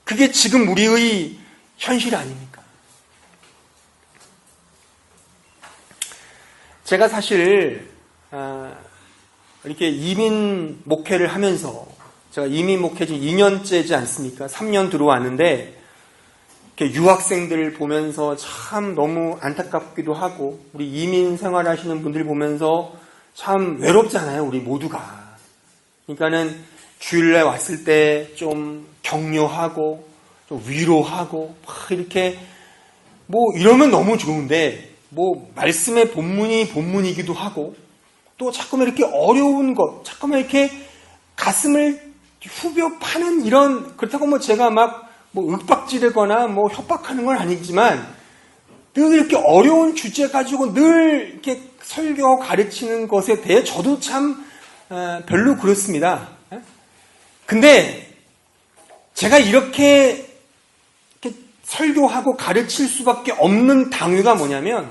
[SPEAKER 1] 그게 지금 우리의 현실 아닙니까? 제가 사실 이렇게 이민 목회를 하면서 제가 이민 목회 지금 2년째지 않습니까? 3년 들어왔는데 이렇게 유학생들 보면서 참 너무 안타깝기도 하고, 우리 이민 생활하시는 분들 보면서 참 외롭잖아요, 우리 모두가. 그러니까는 주일날 왔을 때 좀 격려하고, 좀 위로하고, 막 이렇게, 이러면 너무 좋은데, 말씀의 본문이 본문이기도 하고, 또 자꾸만 이렇게 어려운 것, 자꾸만 이렇게 가슴을 후벼 파는 이런, 그렇다고 제가 윽박지르거나 협박하는 건 아니지만, 늘 이렇게 어려운 주제 가지고 늘 이렇게 설교 가르치는 것에 대해 저도 참 별로 그렇습니다. 근데 제가 이렇게 설교하고 가르칠 수밖에 없는 당위가 뭐냐면,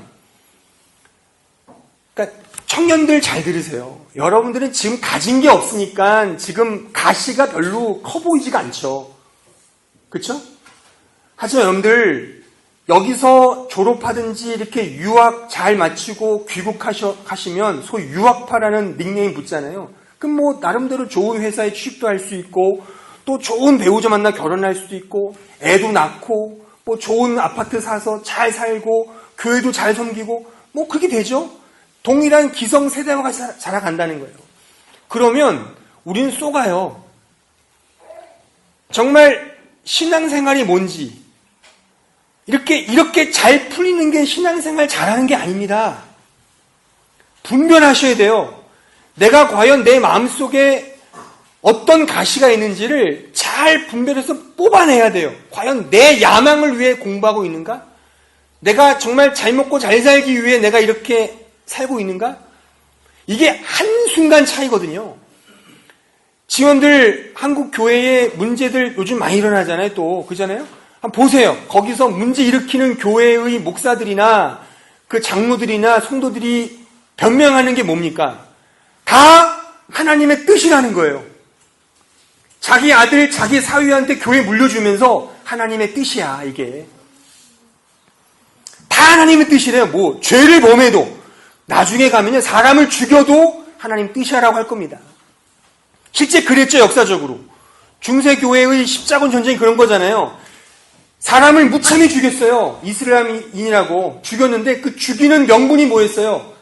[SPEAKER 1] 그러니까 청년들 잘 들으세요. 여러분들은 지금 가진 게 없으니까 지금 가시가 별로 커 보이지가 않죠. 그렇죠? 하지만 여러분들 여기서 졸업하든지 이렇게 유학 잘 마치고 귀국하시면 소위 유학파라는 닉네임 붙잖아요. 그럼 나름대로 좋은 회사에 취직도 할 수 있고, 또 좋은 배우자 만나 결혼할 수도 있고, 애도 낳고, 좋은 아파트 사서 잘 살고, 교회도 잘 섬기고, 그렇게 되죠. 동일한 기성세대와 같이 자라간다는 거예요. 그러면 우리는 쏘가요. 정말 신앙생활이 뭔지, 이렇게 잘 풀리는 게 신앙생활 잘하는 게 아닙니다. 분별하셔야 돼요. 내가 과연 내 마음속에 어떤 가시가 있는지를 잘 분별해서 뽑아내야 돼요. 과연 내 야망을 위해 공부하고 있는가? 내가 정말 잘 먹고 잘 살기 위해 내가 이렇게 살고 있는가? 이게 한순간 차이거든요. 지원들 한국 교회의 문제들 요즘 많이 일어나잖아요. 또 그잖아요. 한번 보세요. 거기서 문제 일으키는 교회의 목사들이나 그 장로들이나 성도들이 변명하는 게 뭡니까? 다 하나님의 뜻이라는 거예요. 자기 아들, 자기 사위한테 교회 물려주면서 하나님의 뜻이야, 이게. 다 하나님의 뜻이래요. 죄를 범해도 나중에 가면요, 사람을 죽여도 하나님 뜻이라고 할 겁니다. 실제 그랬죠, 역사적으로. 중세교회의 십자군 전쟁이 그런 거잖아요. 사람을 무참히 죽였어요. 이스라엘인이라고 죽였는데 그 죽이는 명분이 뭐였어요?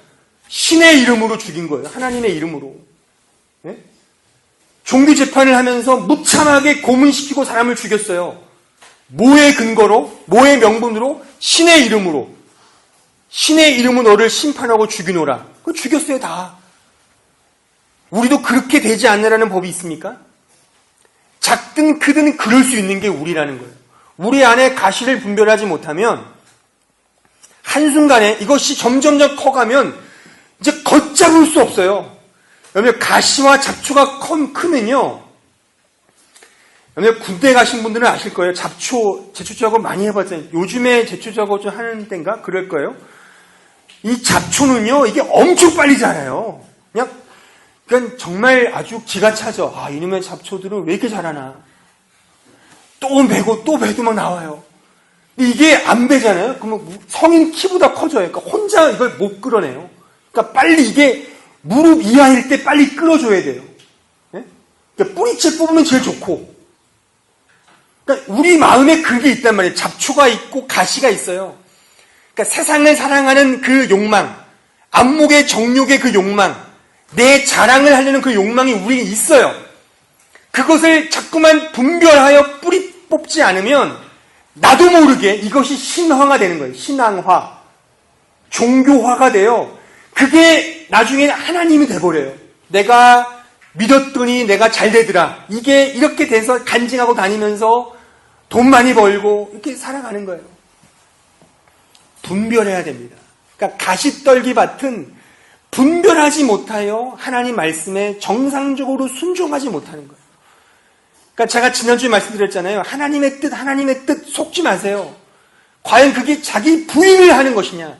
[SPEAKER 1] 신의 이름으로 죽인 거예요. 하나님의 이름으로. 네? 종교 재판을 하면서 무참하게 고문시키고 사람을 죽였어요. 뭐의 근거로? 뭐의 명분으로? 신의 이름으로. 신의 이름으로 너를 심판하고 죽이노라. 그거 죽였어요, 다. 우리도 그렇게 되지 않느라는 법이 있습니까? 작든 크든 그럴 수 있는 게 우리라는 거예요. 우리 안에 가시를 분별하지 못하면 한순간에 이것이 점점점 커가면 이제 걷잡을 수 없어요. 여러분, 가시와 잡초가 크면요. 여러분, 군대 가신 분들은 아실 거예요. 제초 작업 많이 해봤잖아요. 요즘에 제초 작업 좀 하는 데인가? 그럴 거예요. 이 잡초는요, 이게 엄청 빨리 자라요. 그냥 정말 아주 기가 차죠. 이놈의 잡초들은 왜 이렇게 자라나. 또 베고 또 베도 막 나와요. 근데 이게 안 베잖아요. 그러면 성인 키보다 커져요. 그러니까 혼자 이걸 못 끌어내요. 그러니까 빨리 이게 무릎 이하일 때 빨리 끌어줘야 돼요. 네? 그러니까 뿌리채 뽑으면 제일 좋고. 그러니까 우리 마음에 그게 있단 말이에요. 잡초가 있고 가시가 있어요. 그러니까 세상을 사랑하는 그 욕망, 안목의 정욕의 그 욕망, 내 자랑을 하려는 그 욕망이 우리에 있어요. 그것을 자꾸만 분별하여 뿌리 뽑지 않으면 나도 모르게 이것이 신화가 되는 거예요. 신앙화. 종교화가 돼요. 그게 나중에는 하나님이 돼버려요. 내가 믿었더니 내가 잘 되더라. 이게 이렇게 돼서 간증하고 다니면서 돈 많이 벌고 이렇게 살아가는 거예요. 분별해야 됩니다. 그러니까 가시떨기 밭은 분별하지 못하여 하나님 말씀에 정상적으로 순종하지 못하는 거예요. 그러니까 제가 지난주에 말씀드렸잖아요. 하나님의 뜻 속지 마세요. 과연 그게 자기 부인을 하는 것이냐,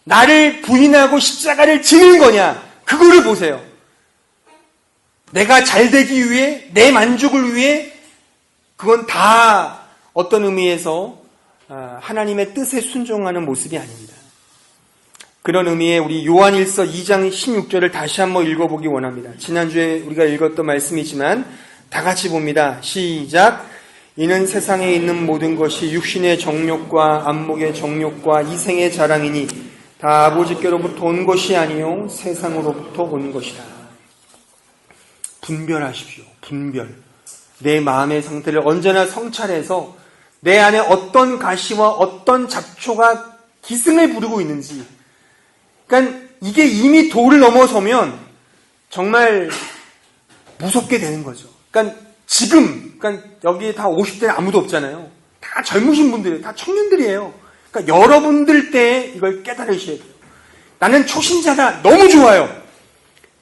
[SPEAKER 1] 나를 부인하고 십자가를 지는 거냐, 그거를 보세요. 내가 잘 되기 위해, 내 만족을 위해, 그건 다 어떤 의미에서 하나님의 뜻에 순종하는 모습이 아닙니다. 그런 의미에 우리 요한일서 2장 16절을 다시 한번 읽어보기 원합니다. 지난주에 우리가 읽었던 말씀이지만 다 같이 봅니다. 시작. 이는 세상에 있는 모든 것이 육신의 정욕과 안목의 정욕과 이생의 자랑이니 다 아버지께로부터 온 것이 아니요 세상으로부터 온 것이다. 분별하십시오. 분별. 내 마음의 상태를 언제나 성찰해서 내 안에 어떤 가시와 어떤 잡초가 기승을 부르고 있는지. 그러니까 이게 이미 도를 넘어서면 정말 무섭게 되는 거죠. 그러니까 지금, 그러니까 여기 다 50대는 아무도 없잖아요. 다 젊으신 분들이에요. 다 청년들이에요. 그러니까 여러분들 때 이걸 깨달으셔야 돼요. 나는 초신자다. 너무 좋아요.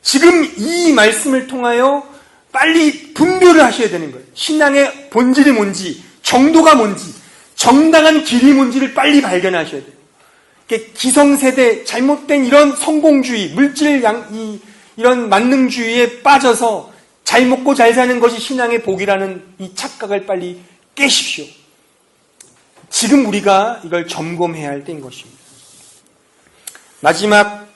[SPEAKER 1] 지금 이 말씀을 통하여 빨리 분별을 하셔야 되는 거예요. 신앙의 본질이 뭔지, 정도가 뭔지, 정당한 길이 뭔지를 빨리 발견하셔야 돼요. 기성세대, 잘못된 이런 성공주의, 물질 이런 만능주의에 빠져서 잘 먹고 잘 사는 것이 신앙의 복이라는 이 착각을 빨리 깨십시오. 지금 우리가 이걸 점검해야 할 때인 것입니다. 마지막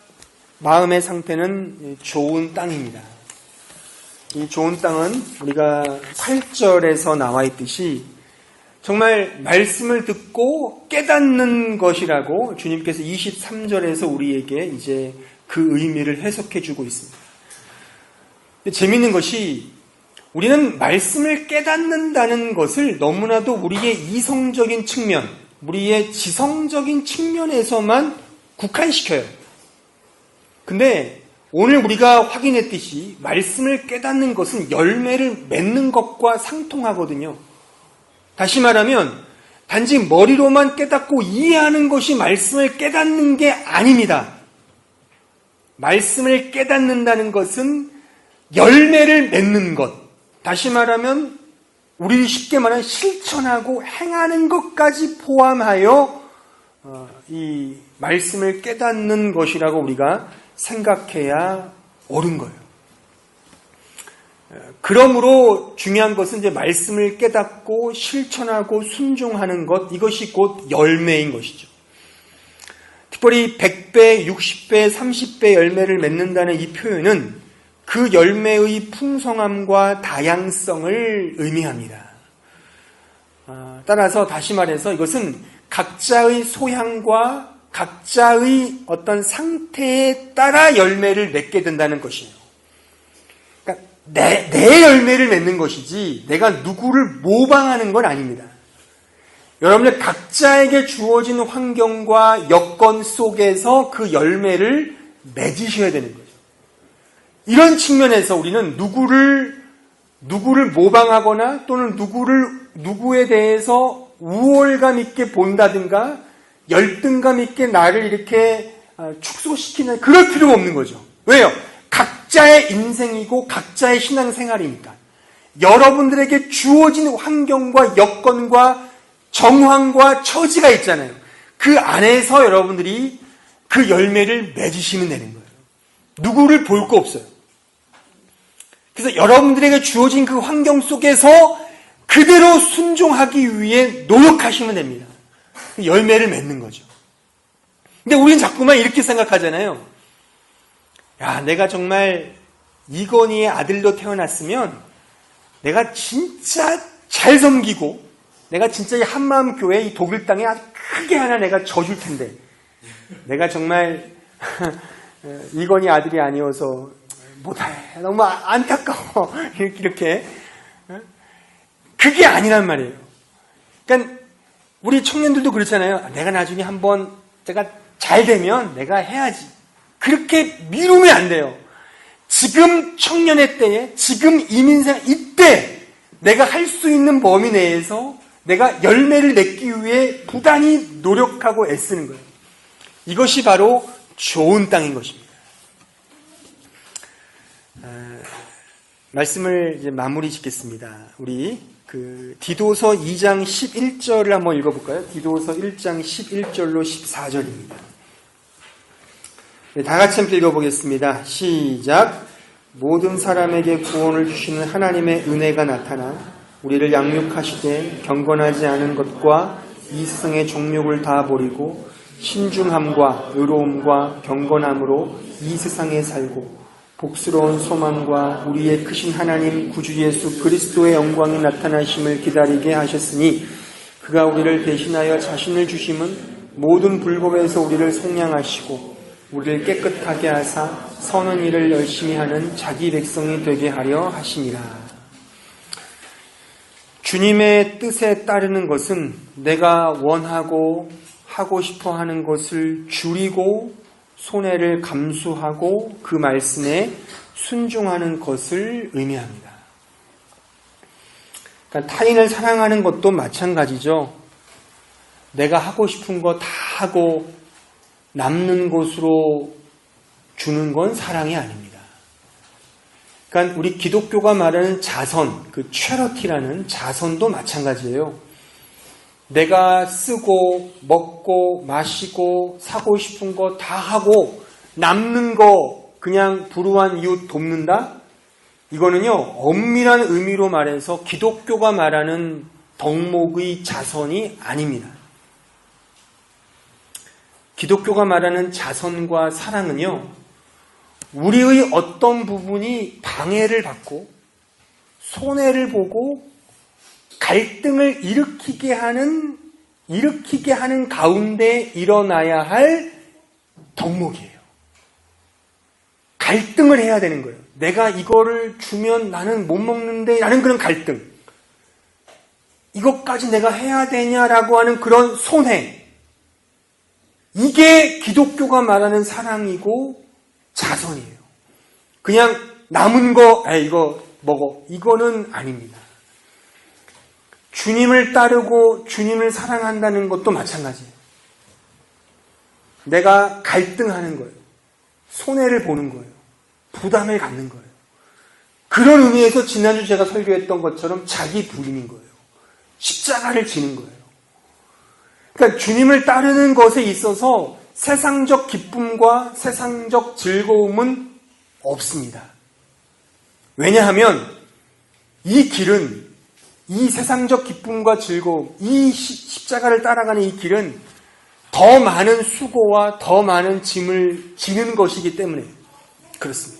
[SPEAKER 1] 마음의 상태는 좋은 땅입니다. 이 좋은 땅은 우리가 8절에서 나와 있듯이 정말 말씀을 듣고 깨닫는 것이라고 주님께서 23절에서 우리에게 이제 그 의미를 해석해 주고 있습니다. 재미있는 것이 우리는 말씀을 깨닫는다는 것을 너무나도 우리의 이성적인 측면, 우리의 지성적인 측면에서만 국한시켜요. 근데 오늘 우리가 확인했듯이 말씀을 깨닫는 것은 열매를 맺는 것과 상통하거든요. 다시 말하면 단지 머리로만 깨닫고 이해하는 것이 말씀을 깨닫는 게 아닙니다. 말씀을 깨닫는다는 것은 열매를 맺는 것. 다시 말하면 우리 쉽게 말하면 실천하고 행하는 것까지 포함하여 이 말씀을 깨닫는 것이라고 우리가 생각해야 옳은 거예요. 그러므로 중요한 것은 이제 말씀을 깨닫고 실천하고 순종하는 것, 이것이 곧 열매인 것이죠. 특별히 100배, 60배, 30배 열매를 맺는다는 이 표현은 그 열매의 풍성함과 다양성을 의미합니다. 따라서 다시 말해서 이것은 각자의 소양과 각자의 어떤 상태에 따라 열매를 맺게 된다는 것이에요. 그러니까 내 열매를 맺는 것이지 내가 누구를 모방하는 건 아닙니다. 여러분들 각자에게 주어진 환경과 여건 속에서 그 열매를 맺으셔야 되는 거죠. 이런 측면에서 우리는 누구를 모방하거나 또는 누구에 대해서 우월감 있게 본다든가 열등감 있게 나를 이렇게 축소시키는 그럴 필요가 없는 거죠. 왜요? 각자의 인생이고 각자의 신앙생활이니까. 여러분들에게 주어진 환경과 여건과 정황과 처지가 있잖아요. 그 안에서 여러분들이 그 열매를 맺으시면 되는 거예요. 누구를 볼 거 없어요. 그래서 여러분들에게 주어진 그 환경 속에서 그대로 순종하기 위해 노력하시면 됩니다. 열매를 맺는 거죠. 근데 우리는 자꾸만 이렇게 생각하잖아요. 야, 내가 정말 이건희의 아들로 태어났으면 내가 진짜 잘 섬기고 내가 진짜 이 한마음교회 이 독일 땅에 아주 크게 하나 내가 져줄 텐데 내가 정말 이건희 아들이 아니어서 못해. 너무 안타까워. 이렇게. 그게 아니란 말이에요. 그러니까 우리 청년들도 그렇잖아요. 내가 나중에 한번 제가 잘 되면 내가 해야지. 그렇게 미루면 안 돼요. 지금 청년의 때에, 지금 이민생 이때 내가 할 수 있는 범위 내에서 내가 열매를 맺기 위해 부단히 노력하고 애쓰는 거예요. 이것이 바로 좋은 땅인 것입니다. 말씀을 이제 마무리 짓겠습니다. 우리 디도서 2장 11절을 한번 읽어볼까요? 디도서 1장 11절로 14절입니다. 다 같이 함께 읽어보겠습니다. 시작. 모든 사람에게 구원을 주시는 하나님의 은혜가 나타나 우리를 양육하시되 경건하지 않은 것과 이 세상의 정욕을 다 버리고 신중함과 의로움과 경건함으로 이 세상에 살고 복스러운 소망과 우리의 크신 하나님 구주 예수 그리스도의 영광이 나타나심을 기다리게 하셨으니 그가 우리를 대신하여 자신을 주심은 모든 불법에서 우리를 속량하시고 우리를 깨끗하게 하사 선한 일을 열심히 하는 자기 백성이 되게 하려 하심이라. 주님의 뜻에 따르는 것은 내가 원하고 하고 싶어 하는 것을 줄이고 손해를 감수하고 그 말씀에 순종하는 것을 의미합니다. 그러니까 타인을 사랑하는 것도 마찬가지죠. 내가 하고 싶은 거 다 하고 남는 것으로 주는 건 사랑이 아닙니다. 그러니까 우리 기독교가 말하는 자선, 그 체러티라는 자선도 마찬가지예요. 내가 쓰고 먹고 마시고 사고 싶은 거 다 하고 남는 거 그냥 불우한 이웃 돕는다? 이거는요, 엄밀한 의미로 말해서 기독교가 말하는 덕목의 자선이 아닙니다. 기독교가 말하는 자선과 사랑은요, 우리의 어떤 부분이 방해를 받고 손해를 보고 갈등을 일으키게 하는 가운데 일어나야 할 덕목이에요. 갈등을 해야 되는 거예요. 내가 이거를 주면 나는 못 먹는데 라는 그런 갈등. 이것까지 내가 해야 되냐라고 하는 그런 손해. 이게 기독교가 말하는 사랑이고 자선이에요. 그냥 남은 거, 이거 먹어. 이거는 아닙니다. 주님을 따르고 주님을 사랑한다는 것도 마찬가지예요. 내가 갈등하는 거예요. 손해를 보는 거예요. 부담을 갖는 거예요. 그런 의미에서 지난주 제가 설교했던 것처럼 자기 부인인 거예요. 십자가를 지는 거예요. 그러니까 주님을 따르는 것에 있어서 세상적 기쁨과 세상적 즐거움은 없습니다. 왜냐하면 이 길은, 이 세상적 기쁨과 즐거움, 이 십자가를 따라가는 이 길은 더 많은 수고와 더 많은 짐을 지는 것이기 때문에 그렇습니다.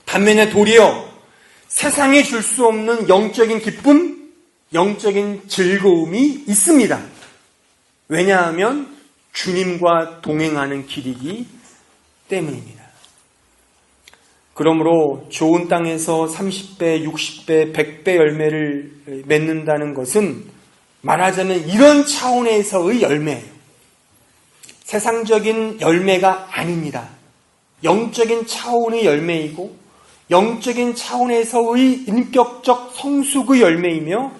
[SPEAKER 1] 반면에 도리어 세상에 줄 수 없는 영적인 기쁨, 영적인 즐거움이 있습니다. 왜냐하면 주님과 동행하는 길이기 때문입니다. 그러므로 좋은 땅에서 30배, 60배, 100배 열매를 맺는다는 것은 말하자면 이런 차원에서의 열매예요. 세상적인 열매가 아닙니다. 영적인 차원의 열매이고 영적인 차원에서의 인격적 성숙의 열매이며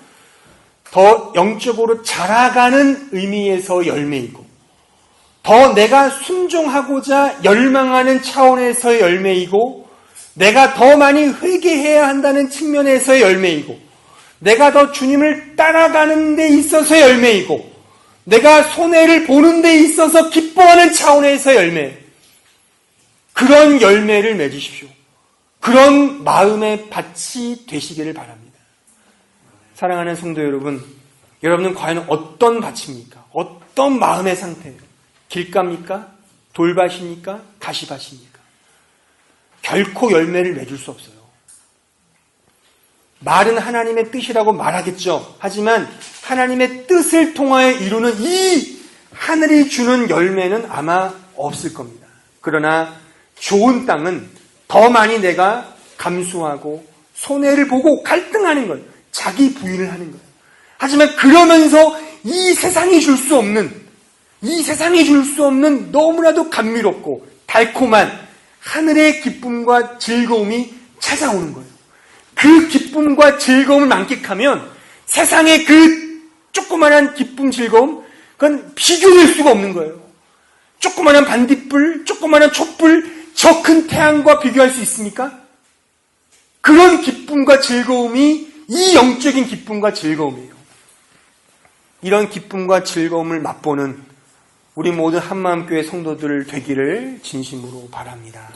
[SPEAKER 1] 더 영적으로 자라가는 의미에서 열매이고 더 내가 순종하고자 열망하는 차원에서의 열매이고 내가 더 많이 회개해야 한다는 측면에서의 열매이고 내가 더 주님을 따라가는 데 있어서의 열매이고 내가 손해를 보는 데 있어서 기뻐하는 차원에서의 열매, 그런 열매를 맺으십시오. 그런 마음의 밭이 되시기를 바랍니다. 사랑하는 성도 여러분, 여러분은 과연 어떤 밭입니까? 어떤 마음의 상태예요? 길가입니까? 돌밭입니까? 가시밭입니까? 결코 열매를 맺을 수 없어요. 말은 하나님의 뜻이라고 말하겠죠. 하지만 하나님의 뜻을 통하여 이루는 이 하늘이 주는 열매는 아마 없을 겁니다. 그러나 좋은 땅은 더 많이 내가 감수하고 손해를 보고 갈등하는 거예요. 자기 부인을 하는 거예요. 하지만 그러면서 이 세상이 줄 수 없는 너무나도 감미롭고 달콤한 하늘의 기쁨과 즐거움이 찾아오는 거예요. 그 기쁨과 즐거움을 만끽하면 세상의 그 조그만한 기쁨, 즐거움, 그건 비교될 수가 없는 거예요. 조그만한 반딧불, 조그만한 촛불, 저 큰 태양과 비교할 수 있습니까? 그런 기쁨과 즐거움이 이 영적인 기쁨과 즐거움이에요. 이런 기쁨과 즐거움을 맛보는 우리 모든 한마음교회 성도들 되기를 진심으로 바랍니다.